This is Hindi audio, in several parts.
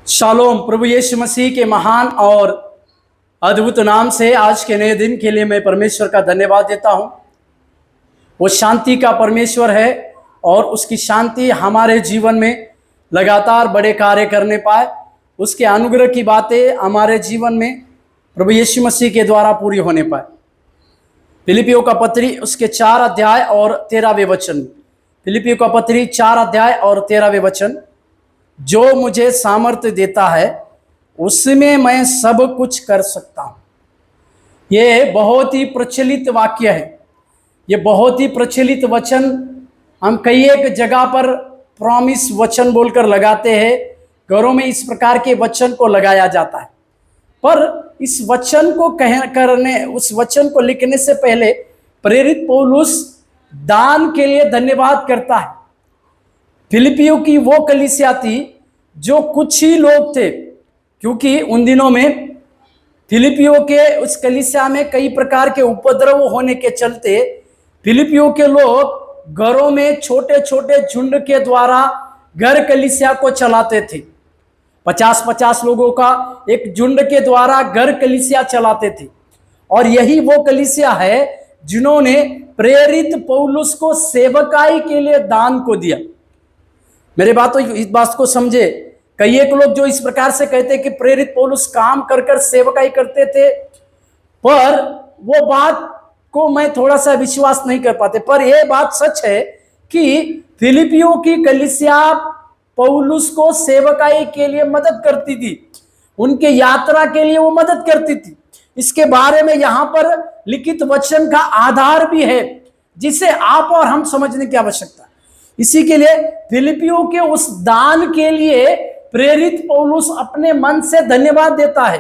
शालोम। प्रभु यीशु मसीह के महान और अद्भुत नाम से आज के नए दिन के लिए मैं परमेश्वर का धन्यवाद देता हूं। वो शांति का परमेश्वर है और उसकी शांति हमारे जीवन में लगातार बड़े कार्य करने पाए, उसके अनुग्रह की बातें हमारे जीवन में प्रभु यीशु मसीह के द्वारा पूरी होने पाए। फिलिपियों का पत्री उसके 4 अध्याय और 13वें वचन। फिलिपियों का पत्री 4 अध्याय और 13वें वचन। जो मुझे सामर्थ्य देता है उसमें मैं सब कुछ कर सकता हूं। ये बहुत ही प्रचलित वाक्य है, ये बहुत ही प्रचलित वचन हम कई एक जगह पर प्रॉमिस वचन बोलकर लगाते हैं। घरों में इस प्रकार के वचन को लगाया जाता है, पर इस वचन को उस वचन को लिखने से पहले प्रेरित पौलुस दान के लिए धन्यवाद करता है। फिलिपियों की वो कलीसिया थी जो कुछ ही लोग थे, क्योंकि उन दिनों में फिलिपियों के उस कलीसिया में कई प्रकार के उपद्रव होने के चलते फिलिपियों के लोग घरों में छोटे छोटे झुंड के द्वारा घर कलीसिया को चलाते थे। 50-50 लोगों का एक झुंड के द्वारा घर कलीसिया चलाते थे, और यही वो कलीसिया है जिन्होंने प्रेरित पौलुस को सेवकाई के लिए दान को दिया। मेरे इस बात को समझे। कई एक लोग जो इस प्रकार से कहते हैं कि प्रेरित पौलुस काम कर कर सेवकाई करते थे, पर वो बात को मैं थोड़ा सा विश्वास नहीं कर पाते। पर यह बात सच है कि फिलिपियों की कलीसिया पौलुस को सेवकाई के लिए मदद करती थी, उनके यात्रा के लिए वो मदद करती थी। इसके बारे में यहां पर लिखित वचन का आधार भी है, जिसे आप और हम समझने की आवश्यकता है। इसी के लिए फिलिपियों के उस दान के लिए प्रेरित पौलुस अपने मन से धन्यवाद देता है।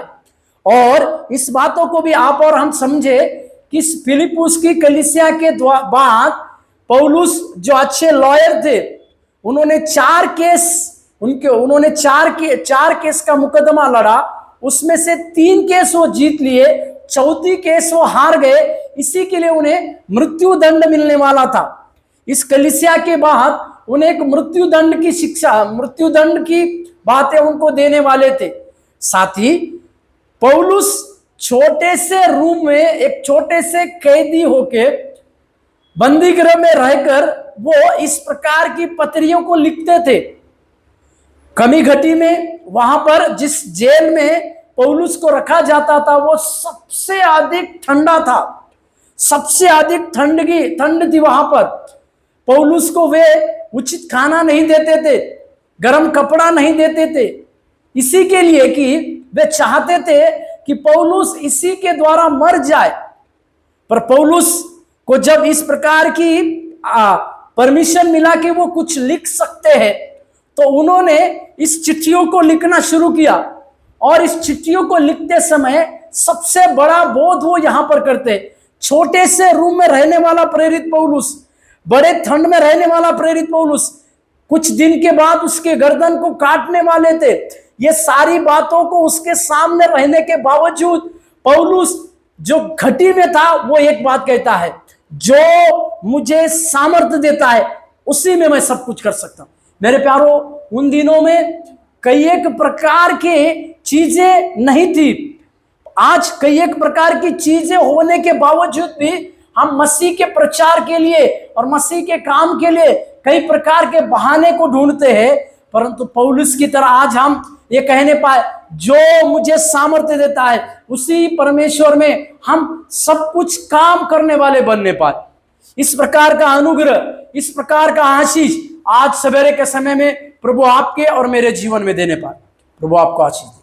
और इस बातों को भी आप और हम समझे कि फिलिपुस की कलीसिया के बाद पौलुस जो अच्छे लॉयर थे, उन्होंने 4 केस का मुकदमा लड़ा। उसमें से 3 केस वो जीत लिए, 4थी केस वो हार गए। इसी के लिए उन्हें मृत्यु दंड मिलने वाला था। इस कलीसिया के बाद उन्हें एक मृत्यु दंड की बातें उनको देने वाले थे। साथ ही पौलुस छोटे से रूम में एक छोटे से कैदी होके बंदी गृह में रहकर वो इस प्रकार की पत्रियों को लिखते थे। कमी घटी में, वहां पर जिस जेल में पौलुस को रखा जाता था, वो सबसे अधिक ठंडा था, सबसे अधिक ठंड थी वहां पर। पौलुस को वे उचित खाना नहीं देते थे, गर्म कपड़ा नहीं देते थे, इसी के लिए कि वे चाहते थे कि पौलुस इसी के द्वारा मर जाए। पर पौलुस को जब इस प्रकार की परमिशन मिला कि वो कुछ लिख सकते हैं, तो उन्होंने इस चिट्ठियों को लिखना शुरू किया। और इस चिट्ठियों को लिखते समय सबसे बड़ा बोध वो यहां पर करते। छोटे से रूम में रहने वाला प्रेरित पौलुस, बड़े ठंड में रहने वाला प्रेरित पौलुस, कुछ दिन के बाद उसके गर्दन को काटने वाले थे। ये सारी बातों को उसके सामने रहने के बावजूद पौलुस जो घटी में था, वो एक बात कहता है, जो मुझे सामर्थ्य देता है उसी में मैं सब कुछ कर सकता हूं। मेरे प्यारो, उन दिनों में कई एक प्रकार की चीजें नहीं थी। आज कई एक प्रकार की चीजें होने के बावजूद भी हम मसीह के प्रचार के लिए और मसीह के काम के लिए कई प्रकार के बहाने को ढूंढते हैं। परंतु पौलुस की तरह आज हम ये कहने पाए, जो मुझे सामर्थ्य देता है उसी परमेश्वर में हम सब कुछ काम करने वाले बनने पाए। इस प्रकार का अनुग्रह, इस प्रकार का आशीष आज सवेरे के समय में प्रभु आपके और मेरे जीवन में देने पाए। प्रभु आपको आशीष दे।